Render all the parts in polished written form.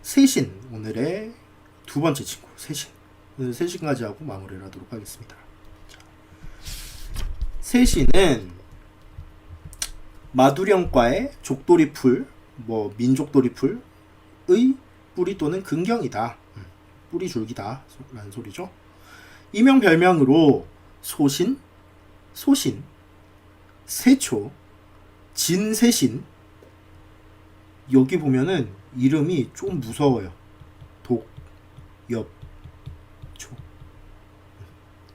세신, 오늘의 두 번째 친구 세신. 오늘 세신까지 하고 마무리를 하도록 하겠습니다. 자, 세신은 마두령과의 족돌이풀, 민족돌이풀의 뿌리 또는 근경이다. 뿌리 줄기다 라는 소리죠. 이명 별명으로 소신, 세초, 진세신. 여기 보면은 이름이 좀 무서워요. 독, 엽, 초.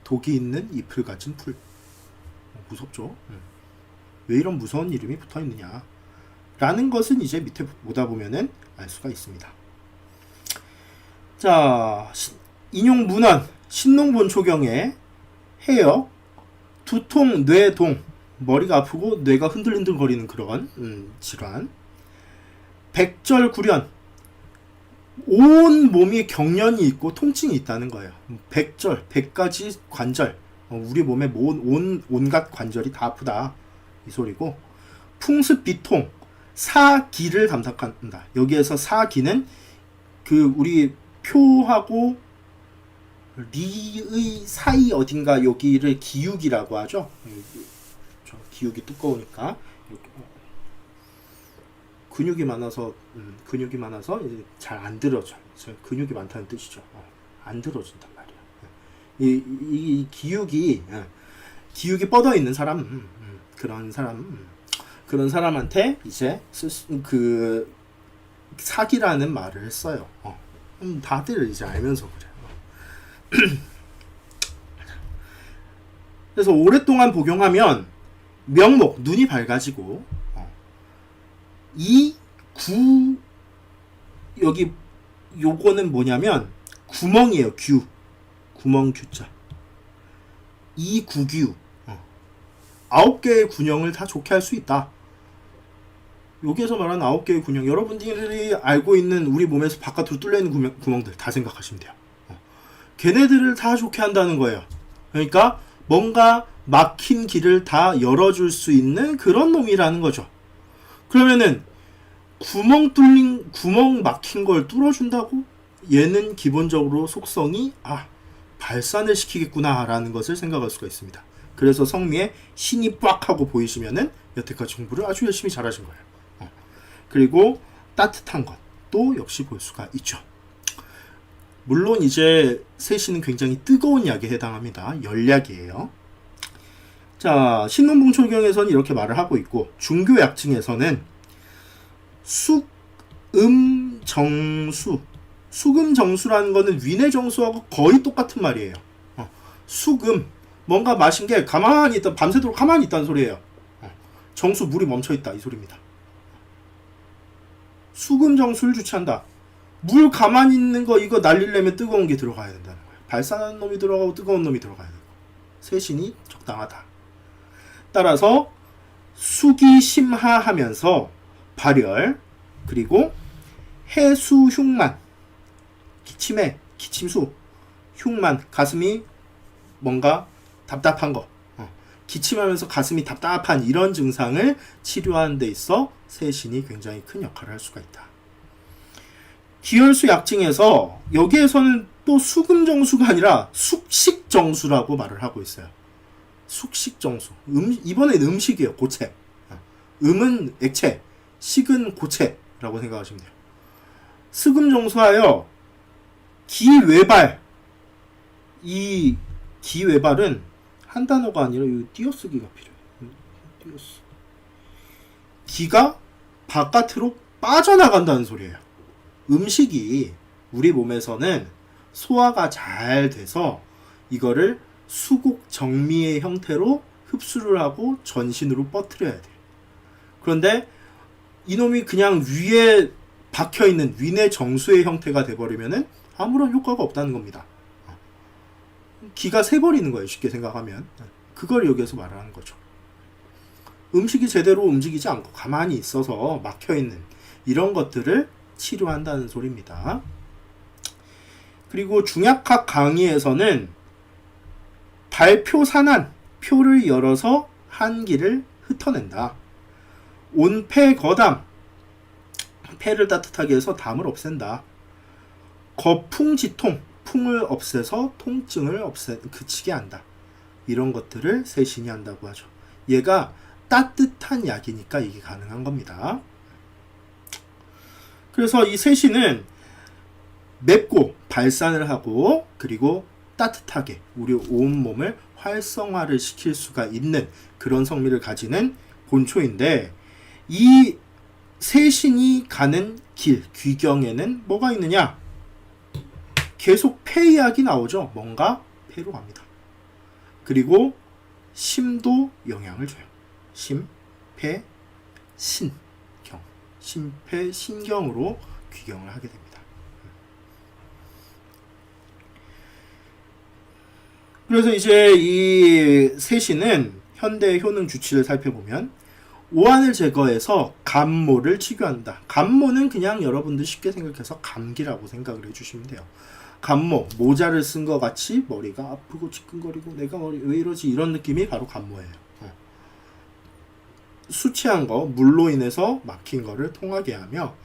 독이 있는 잎을 가진 풀. 무섭죠? 왜 이런 무서운 이름이 붙어 있느냐 라는 것은 이제 밑에 보다 보면은 알 수가 있습니다. 자, 인용 문헌 신농본초경에 해역 두통, 뇌동, 머리가 아프고 뇌가 흔들흔들 거리는 그런 질환. 백절구련, 온 몸이 경련이 있고 통증이 있다는 거예요. 백절, 100가지 관절, 우리 몸의 온갖 관절이 다 아프다 이 소리고. 풍습비통, 사기를 담당한다. 여기에서 사기는 그 우리 표하고 리의 사이 어딘가 여기를 기육이라고 하죠. 기육이 두꺼우니까 근육이 많아서 이제 잘 안 들어져. 근육이 많다는 뜻이죠. 안 들어진단 말이야. 이 기육이 뻗어 있는 사람, 그런 사람한테 이제 그 사기라는 말을 써요. 다들 이제 알면서 그래요. 그래서 오랫동안 복용하면 명목, 눈이 밝아지고, 여기 요거는 뭐냐면 구멍이에요. 구멍 규자. 구규. 9개의 군형을 다 좋게 할 수 있다. 여기에서 말하는 9개의 군형, 여러분들이 알고 있는 우리 몸에서 바깥으로 뚫려있는 구멍들 다 생각하시면 돼요. 걔네들을 다 좋게 한다는 거예요. 그러니까 뭔가 막힌 길을 다 열어줄 수 있는 그런 놈이라는 거죠. 그러면은 구멍 막힌 걸 뚫어준다고? 얘는 기본적으로 속성이 발산을 시키겠구나 라는 것을 생각할 수가 있습니다. 그래서 성미에 신이 빡 하고 보이시면은 여태까지 공부를 아주 열심히 잘하신 거예요. 그리고 따뜻한 것도 역시 볼 수가 있죠. 물론 이제 세신은 굉장히 뜨거운 약에 해당합니다. 열약이에요. 자, 신농본초경에서는 이렇게 말을 하고 있고, 중교약증에서는 숙음정수, 숙음정수라는 거는 위내정수하고 거의 똑같은 말이에요. 숙음, 뭔가 마신 게 가만히 있다, 밤새도록 가만히 있다는 소리예요. 정수, 물이 멈춰있다 이 소리입니다. 숙음정수를 주체한다. 물 가만히 있는 거 이거 날리려면 뜨거운 게 들어가야 된다는 거예요. 발산하는 놈이 들어가고 뜨거운 놈이 들어가야 되고. 세신이 적당하다. 따라서 수기심하하면서 발열, 그리고 해수 흉만, 기침해, 기침수, 흉만, 가슴이 뭔가 답답한 거, 기침하면서 가슴이 답답한 이런 증상을 치료하는 데 있어 세신이 굉장히 큰 역할을 할 수가 있다. 기혈수 약증에서 여기에서는 또 수금정수가 아니라 숙식정수라고 말을 하고 있어요. 숙식정수. 이번엔 음식이에요. 고체. 음은 액체, 식은 고체라고 생각하시면 돼요. 수금정수하여 기외발. 이 기외발은 한 단어가 아니라 띄어쓰기가 필요해요. 띄어쓰기. 기가 바깥으로 빠져나간다는 소리예요. 음식이 우리 몸에서는 소화가 잘 돼서 이거를 수곡 정미의 형태로 흡수를 하고 전신으로 뻗뜨려야 돼요. 그런데 이놈이 그냥 위에 박혀있는 위내 정수의 형태가 돼버리면은 아무런 효과가 없다는 겁니다. 기가 새버리는 거예요. 쉽게 생각하면. 그걸 여기에서 말하는 거죠. 음식이 제대로 움직이지 않고 가만히 있어서 막혀있는 이런 것들을 치료한다는 소리입니다. 그리고 중약학 강의에서는 발표산한, 표를 열어서 한기를 흩어낸다. 온폐거담, 폐를 따뜻하게 해서 담을 없앤다. 거풍지통, 풍을 없애서 통증을 그치게 한다. 이런 것들을 세신이 한다고 하죠. 얘가 따뜻한 약이니까 이게 가능한 겁니다. 그래서 이 세신은 맵고 발산을 하고 그리고 따뜻하게 우리 온몸을 활성화를 시킬 수가 있는 그런 성미를 가지는 본초인데, 이 세신이 가는 길, 귀경에는 뭐가 있느냐? 계속 폐약이 나오죠. 뭔가 폐로 갑니다. 그리고 심도 영향을 줘요. 심, 폐, 신, 경. 심폐, 신경으로 귀경을 하게 됩니다. 그래서 이제 이 세신은 현대 효능 주치를 살펴보면 오한을 제거해서 감모를 치료한다. 감모는 그냥 여러분들 쉽게 생각해서 감기라고 생각을 해주시면 돼요. 감모, 모자를 쓴 것 같이 머리가 아프고 지끈거리고 내가 왜 이러지 이런 느낌이 바로 감모예요. 수치한 거, 물로 인해서 막힌 거를 통하게 하며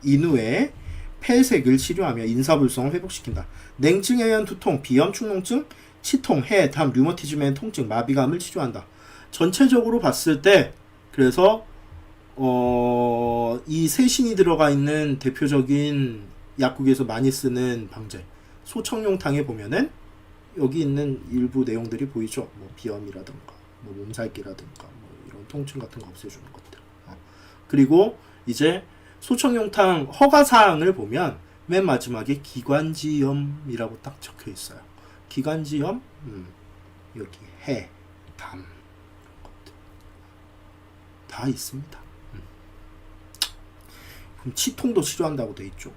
인후에 폐색을 치료하며 인사불성을 회복시킨다. 냉증에 의한 두통, 비염, 축농증, 치통, 해, 담, 류머티즘에 의한 통증, 마비감을 치료한다. 전체적으로 봤을 때 그래서 이 세신이 들어가 있는 대표적인 약국에서 많이 쓰는 방제 소청룡탕에 보면은 여기 있는 일부 내용들이 보이죠. 뭐 비염이라든가 뭐 몸살기라든가 뭐 이런 통증 같은 거 없애주는 것들. 그리고 이제 소청룡탕 허가사항을 보면 맨 마지막에 기관지염이라고 딱 적혀 있어요. 기관지염, 여기 해, 담 이런 것들 다 있습니다. 그럼 치통도 치료한다고 돼 있죠.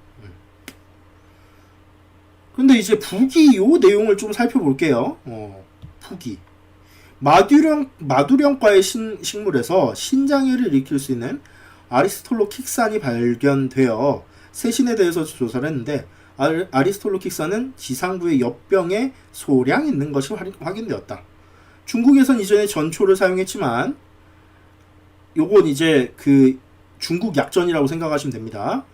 근데 이제 부기 요 내용을 좀 살펴볼게요. 부기. 마두령과의 식물에서 신장애를 일으킬 수 있는 아리스톨로킥산이 발견되어 세신에 대해서 조사를 했는데 아리스톨로킥산은 지상부의 엽병에 소량 있는 것이 확인되었다. 중국에선 이전에 전초를 사용했지만 요건 이제 그 중국 약전이라고 생각하시면 됩니다.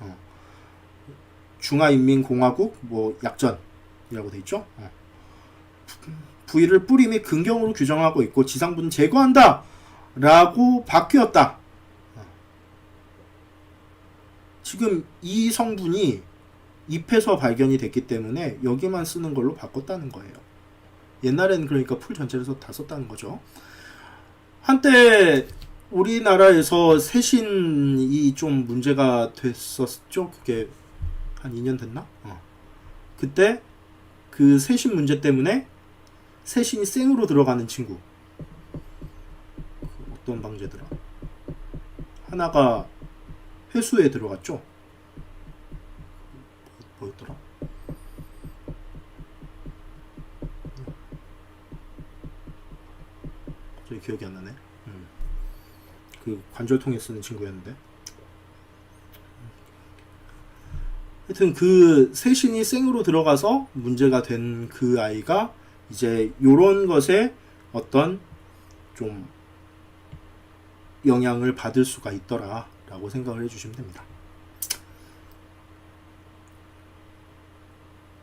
중화인민공화국 뭐 약전이라고 돼 있죠. 부위를 뿌리 및 근경으로 규정하고 있고 지상부는 제거한다 라고 바뀌었다. 지금 이 성분이 잎에서 발견이 됐기 때문에 여기만 쓰는 걸로 바꿨다는 거예요. 옛날에는 그러니까 풀 전체를 다 썼다는 거죠. 한때 우리나라에서 세신이 좀 문제가 됐었죠. 그게 한 2년 됐나? 그때 그 세신 문제 때문에 세신이 생으로 들어가는 친구, 어떤 방제더라? 하나가 회수에 들어갔죠. 뭐였더라? 갑자기 기억이 안 나네. 그 관절통에 쓰는 친구였는데. 하여튼 그 세신이 생으로 들어가서 문제가 된 그 아이가 이제 요런 것에 어떤 좀 영향을 받을 수가 있더라 라고 생각을 해주시면 됩니다.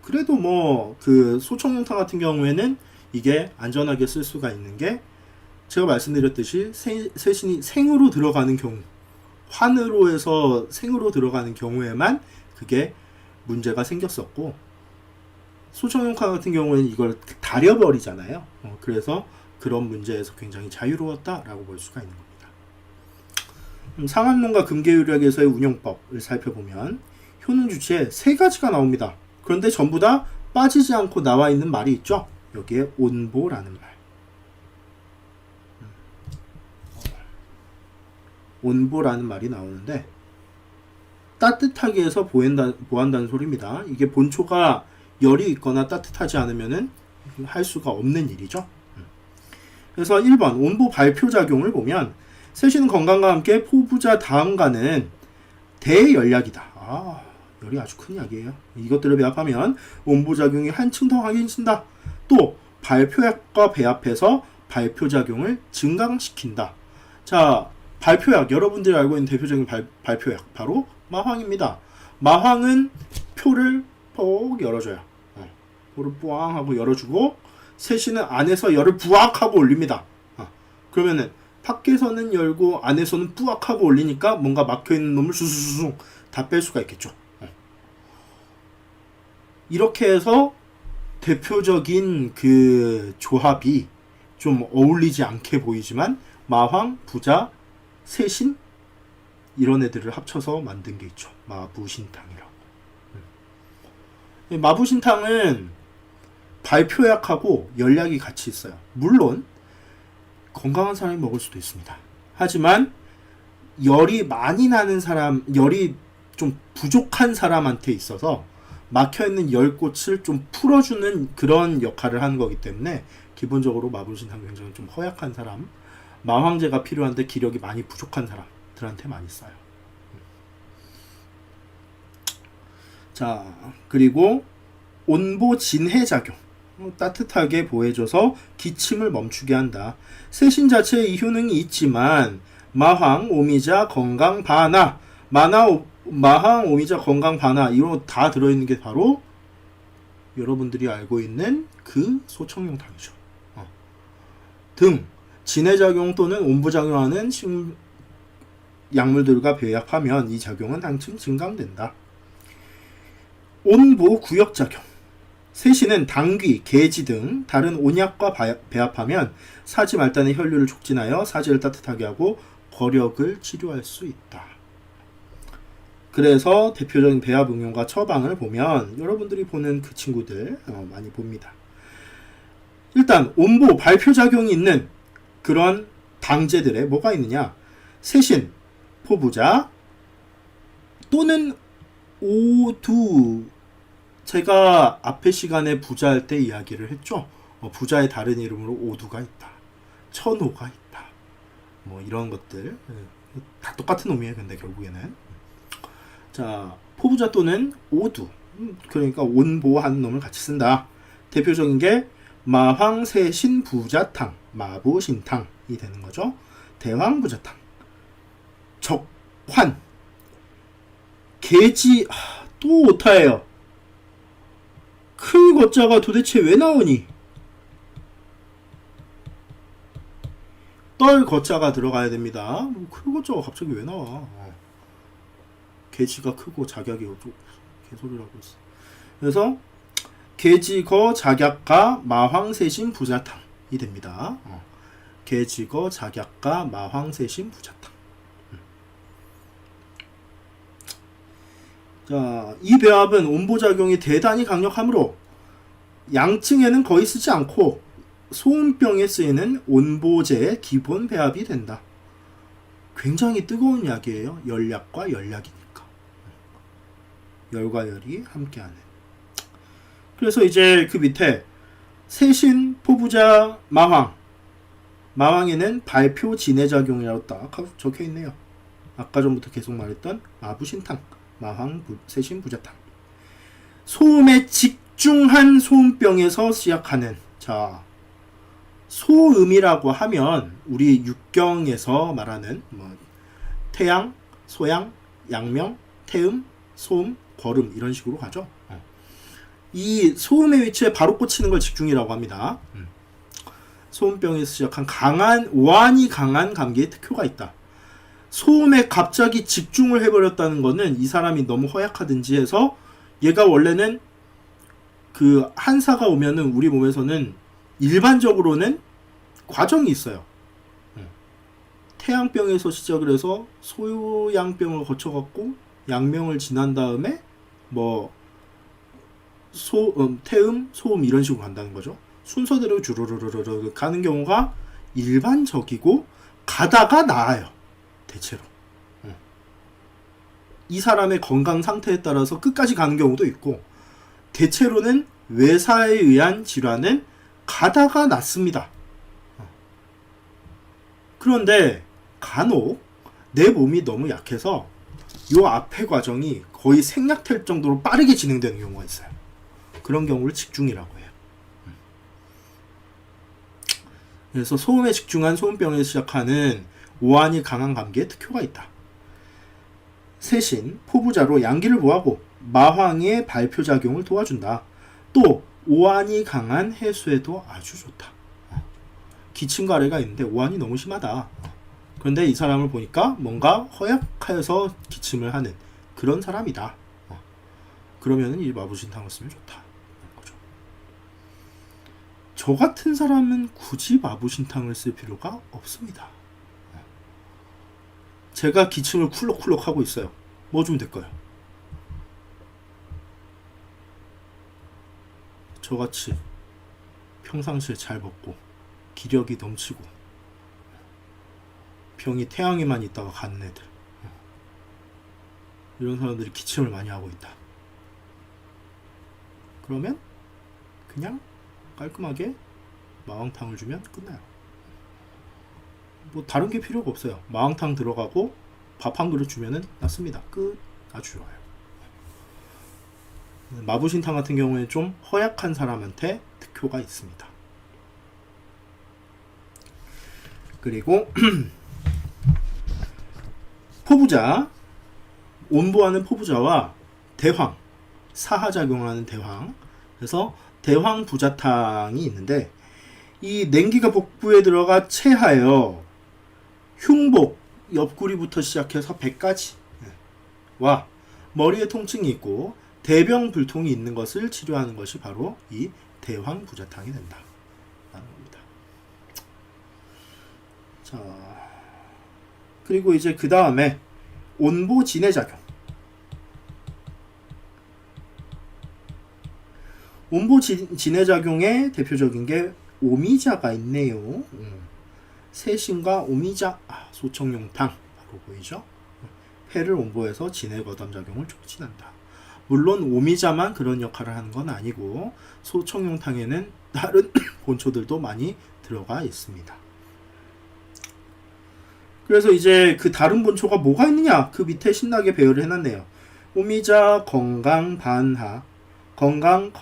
그래도 뭐 그 소청룡탕 같은 경우에는 이게 안전하게 쓸 수가 있는 게 제가 말씀드렸듯이 세신이 생으로 들어가는 경우, 환으로 해서 생으로 들어가는 경우에만 그게 문제가 생겼었고, 소청룡탕 같은 경우에는 이걸 다려버리잖아요. 그래서 그런 문제에서 굉장히 자유로웠다라고 볼 수가 있는 겁니다. 상한론과 금계유력에서의 운용법을 살펴보면 효능주치에 3가지가 나옵니다. 그런데 전부 다 빠지지 않고 나와 있는 말이 있죠. 여기에 온보라는 말. 온보라는 말이 나오는데 따뜻하게 해서 보한다는 소리입니다. 이게 본초가 열이 있거나 따뜻하지 않으면은 할 수가 없는 일이죠. 그래서 1번 온보 발표작용을 보면 세신은 건강과 함께 포부자 다음과는 대열약이다. 열이 아주 큰 약이에요. 이것들을 배합하면 온보작용이 한층 더 강해진다. 또 발표약과 배합해서 발표작용을 증강시킨다. 자, 발표약, 여러분들이 알고 있는 대표적인 발표약 바로 마황입니다. 마황은 표를 퍽 열어줘요. 포를 뿌앙 하고 열어주고 세신은 안에서 열을 부악 하고 올립니다. 그러면은 밖에서는 열고 안에서는 뿌악 하고 올리니까 뭔가 막혀있는 놈을 수수수수 다 뺄 수가 있겠죠. 이렇게 해서 대표적인 그 조합이 좀 어울리지 않게 보이지만 마황, 부자, 세신 이런 애들을 합쳐서 만든 게 있죠. 마부신탕이라고. 마부신탕은 발표약하고 열약이 같이 있어요. 물론 건강한 사람이 먹을 수도 있습니다. 하지만 열이 많이 나는 사람, 열이 좀 부족한 사람한테 있어서 막혀있는 열꽃을 좀 풀어주는 그런 역할을 하는 거기 때문에 기본적으로 마부신탕 굉장히 좀 허약한 사람, 마황제가 필요한데 기력이 많이 부족한 사람들한테 많이 써요. 자, 그리고 온보 진해작용. 따뜻하게 보해줘서 기침을 멈추게 한다. 세신 자체에 이 효능이 있지만 마황, 오미자, 건강, 바나, 마황, 오미자, 건강, 바나 이거 다 들어있는 게 바로 여러분들이 알고 있는 그 소청룡탕이죠. 등 진해작용 또는 온부작용하는 약물들과 배합하면 이 작용은 한층 증강된다. 온보 구역작용. 세신은 당귀, 계지 등 다른 온약과 배합하면 사지 말단의 혈류를 촉진하여 사지를 따뜻하게 하고 거력을 치료할 수 있다. 그래서 대표적인 배합 응용과 처방을 보면 여러분들이 보는 그 친구들 많이 봅니다. 일단 온보 발표작용이 있는 그런 당제들에 뭐가 있느냐? 세신, 포부자 또는 오두. 제가 앞에 시간에 부자 할 때 이야기를 했죠. 부자의 다른 이름으로 오두가 있다. 천호가 있다. 뭐 이런 것들 다 똑같은 놈이에요. 근데 결국에는 자 포부자 또는 오두 그러니까 온보한 놈을 같이 쓴다. 대표적인 게 마황세신 부자탕, 마부신탕이 되는 거죠. 대왕부자탕, 적환, 계지 또 오타예요. 큰 거자가 도대체 왜 나오니? 떨 거자가 들어가야 됩니다. 큰 거자가 갑자기 왜 나와? 계지가 크고 작약이 어쩌고 개소리를 하고 있어. 그래서 계지거 작약가 마황세신 부자탕이 됩니다. 계지거 작약가 마황세신 부자탕. 자, 이 배합은 온보작용이 대단히 강력하므로 양증에는 거의 쓰지 않고 소음병에 쓰이는 온보제의 기본 배합이 된다. 굉장히 뜨거운 약이에요. 열약과 열약이니까. 열과 열이 함께하는. 그래서 이제 그 밑에 세신, 포부자, 마황. 마황에는 발표 진해작용이라고 딱 적혀있네요. 아까 전부터 계속 말했던 마부신탕. 마황, 세신, 부자탕. 소음에 집중한 소음병에서 시작하는 자 소음이라고 하면 우리 육경에서 말하는 뭐 태양, 소양, 양명, 태음, 소음, 거름 이런 식으로 가죠. 이 소음의 위치에 바로 꽂히는 걸 집중이라고 합니다. 소음병에서 시작한 강한 오한이 강한 감기의 특효가 있다. 소음에 갑자기 집중을 해버렸다는 거는 이 사람이 너무 허약하든지 해서 얘가 원래는 그 한사가 오면은 우리 몸에서는 일반적으로는 과정이 있어요. 태양병에서 시작을 해서 소양병을 거쳐갖고 양명을 지난 다음에 뭐 태음, 소음 이런 식으로 간다는 거죠. 순서대로 주르르르르 가는 경우가 일반적이고 가다가 나아요. 대체로 이 사람의 건강 상태에 따라서 끝까지 가는 경우도 있고 대체로는 외사에 의한 질환은 가다가 낫습니다. 그런데 간혹 내 몸이 너무 약해서 요 앞에 과정이 거의 생략될 정도로 빠르게 진행되는 경우가 있어요. 그런 경우를 직중이라고 해요. 그래서 소음에 집중한 소음병에서 시작하는 오한이 강한 감기에 특효가 있다. 세신, 포부자로 양기를 보하고 마황의 발표작용을 도와준다. 또 오한이 강한 해수에도 아주 좋다. 기침가래가 있는데 오한이 너무 심하다. 그런데 이 사람을 보니까 뭔가 허약하여서 기침을 하는 그런 사람이다. 그러면은 이 마부신탕을 쓰면 좋다. 거죠. 저 같은 사람은 굳이 마부신탕을 쓸 필요가 없습니다. 제가 기침을 쿨럭쿨럭 하고 있어요. 뭐 주면 될까요? 저같이 평상시에 잘 먹고 기력이 넘치고 병이 태양에만 있다가 가는 애들, 이런 사람들이 기침을 많이 하고 있다. 그러면 그냥 깔끔하게 마왕탕을 주면 끝나요. 뭐 다른 게 필요가 없어요. 마왕탕 들어가고 밥 한 그릇 주면은 낫습니다. 끝. 아주 좋아요. 마부신탕 같은 경우에는 좀 허약한 사람한테 특효가 있습니다. 그리고 포부자, 온보하는 포부자와 대황, 사하작용하는 대황, 그래서 대황 부자탕이 있는데, 이 냉기가 복부에 들어가 체하여 흉복, 옆구리부터 시작해서 배까지 와 머리에 통증이 있고 대병 불통이 있는 것을 치료하는 것이 바로 이 대황 부자탕이 된다 라는 겁니다. 자, 그리고 이제 그 다음에 온보 진해작용. 온보 진해작용의 대표적인 게 오미자가 있네요. 세신과 오미자, 소청용탕 바로 보이죠? 폐를 온보해서 진해거담 작용을 촉진한다. 물론 오미자만 그런 역할을 하는 건 아니고 소청용탕에는 다른 본초들도 많이 들어가 있습니다. 그래서 이제 그 다른 본초가 뭐가 있느냐? 그 밑에 신나게 배열을 해놨네요. 오미자 건강 반하, 건강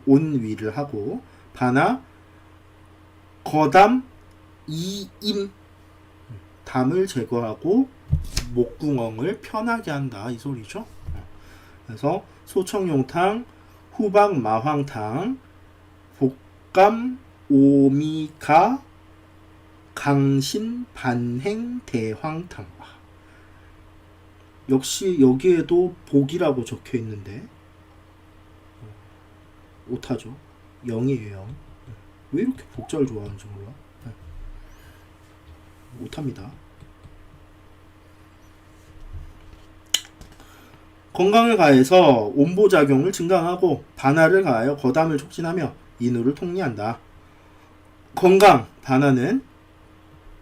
온위를 하고, 반하 거담 이임, 담을 제거하고 목구멍을 편하게 한다, 이 소리죠. 그래서 소청용탕, 후박 마황탕, 복감 오미가 강신 반행 대황탕. 역시 여기에도 복이라고 적혀 있는데 오타죠. 0이에요 0. 왜 이렇게 복자를 좋아하는지 몰라. 오타입니다. 건강을 가해서 온보작용을 증강하고, 반하를 가하여 거담을 촉진하며 인후를 통리한다. 건강, 반하는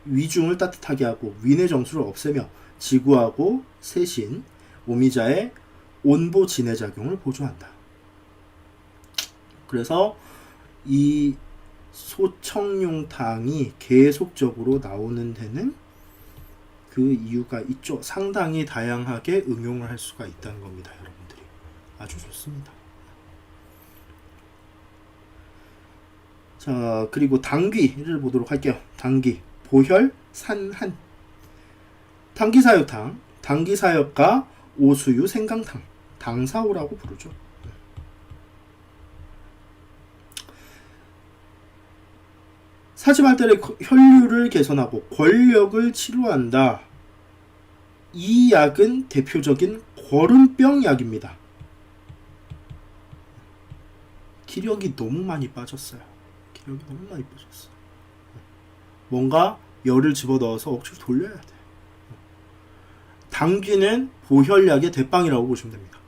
위중을 따뜻하게 하고 위내 정수를 없애며 지구하고 세신, 오미자의 온보 진해작용을 보조한다. 그래서 이 소청용탕이 계속적으로 나오는 데는 그 이유가 있죠. 상당히 다양하게 응용을 할 수가 있다는 겁니다. 여러분들이 아주 좋습니다. 자, 그리고 당귀를 보도록 할게요. 당귀, 보혈, 산한, 당귀사역탕, 당귀사역과 오수유, 생강탕, 당사오라고 부르죠. 사지발달의 혈류를 개선하고 권력을 치료한다. 이 약은 대표적인 거름병 약입니다. 기력이 너무 많이 빠졌어요. 뭔가 열을 집어넣어서 억지로 돌려야 돼. 당귀는 보혈약의 대빵이라고 보시면 됩니다.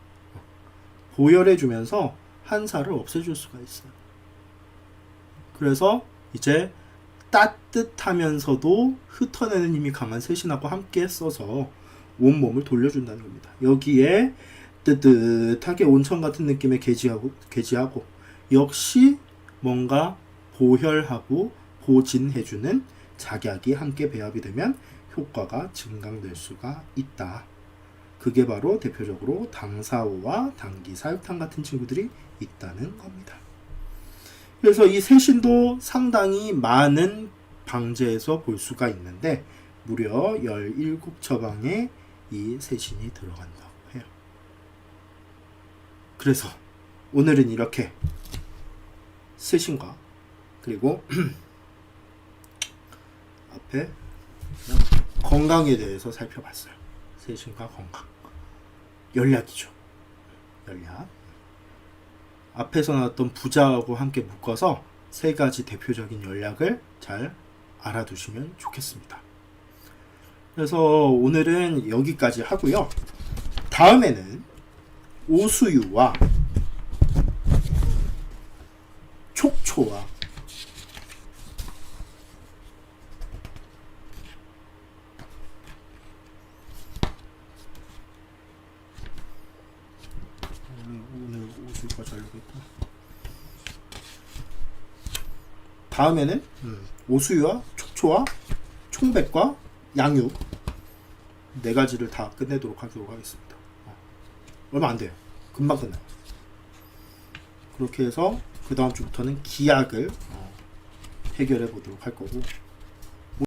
보혈해주면서 한사를 없애줄 수가 있어요. 그래서 이제 따뜻하면서도 흩어내는 힘이 강한 세신하고 함께 써서 온몸을 돌려준다는 겁니다. 여기에 뜨뜻하게 온천 같은 느낌의 게지하고 역시 뭔가 보혈하고 보진해주는 작약이 함께 배합이 되면 효과가 증강될 수가 있다. 그게 바로 대표적으로 당사오와 당귀사육탕 같은 친구들이 있다는 겁니다. 그래서 이 세신도 상당히 많은 방제에서 볼 수가 있는데 무려 17처방에 이 세신이 들어간다고 해요. 그래서 오늘은 이렇게 세신과 그리고 앞에 건강에 대해서 살펴봤어요. 세신과 건강. 연약이죠. 연약. 앞에서 나왔던 부자하고 함께 묶어서 세 가지 대표적인 연약을 잘 알아두시면 좋겠습니다. 그래서 오늘은 여기까지 하고요. 다음에는 오수유와 촉초와 오늘 오수유가 잘리겠다. 다음에는 오수유와 촉초와 총백과 양육 네 가지를 다 끝내도록 하겠습니다. 얼마 안 돼요. 금방 끝나요. 그렇게 해서 그 다음 주부터는 기약을 해결해 보도록 할 거고